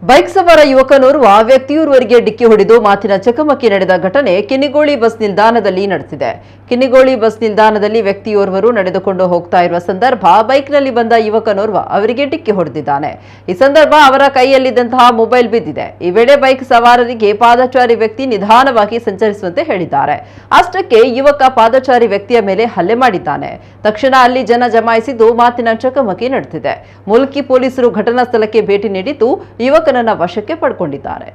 Bike ಸವಾರ ಯುವಕನೋರ್ವ ವ್ಯಕ್ತಿಯೋರ್ವರಿಗೆ ಡಿಕ್ಕಿ ಹೊಡೆದು ಮಾತಿನ ಚಕಮಕಿ ನಡೆದ ಘಟನೆ ಕಿನ್ನಿಗೋಳಿ ಬಸ್ ನಿಲ್ದಾಣದಲ್ಲಿ ನಡೆದಿದೆ. ಕಿನ್ನಿಗೋಳಿ ಬಸ್ ನಿಲ್ದಾಣದಲ್ಲಿ ವ್ಯಕ್ತಿಯೋರ್ವರು ನಡೆದುಕೊಂಡು ಹೋಗ್ತಾ ಇರುವ ಸಂದರ್ಭ ಬೈಕ್ನಲ್ಲಿ ಬಂದ ಯುವಕನೋರ್ವ ಅವರಿಗೆ ಡಿಕ್ಕಿ ಹೊಡೆದಿದ್ದಾನೆ. ಈ ಸಂದರ್ಭ ಅವರ ಕೈಯಲ್ಲಿದ್ದಂತಹ ಮೊಬೈಲ್ ಬಿದ್ದಿದೆ. ಈ ವೇಳೆ ಬೈಕ್ ಸವಾರರಿಗೆ ಪಾದಚಾರಿ ವ್ಯಕ್ತಿ ನಿಧಾನವಾಗಿ ಸಂಚರಿಸುವಂತೆ ಹೇಳಿದ್ದಾರೆ. ಅಷ್ಟಕ್ಕೆ ಯುವಕ ಪಾದಚಾರಿ ವ್ಯಕ್ತಿಯ ಮೇಲೆ ಹಲ್ಲೆ ಮಾಡಿದ್ದಾನೆ. ತಕ್ಷಣ ಅಲ್ಲಿ ಜನ ಜಮಾಯಿಸಿದ್ದು ಮಾತಿನ ಚಕಮಕಿ ನಡೆದಿದೆ. ಮುಲ್ಕಿ ಪೊಲೀಸರು ಘಟನಾ ಸ್ಥಳಕ್ಕೆ ಭೇಟಿ ನೀಡಿದ್ದು ಯುವಕನನ್ನ ವಶಕ್ಕೆ ಪಡೆದುಕೊಂಡಿದ್ದಾರೆ.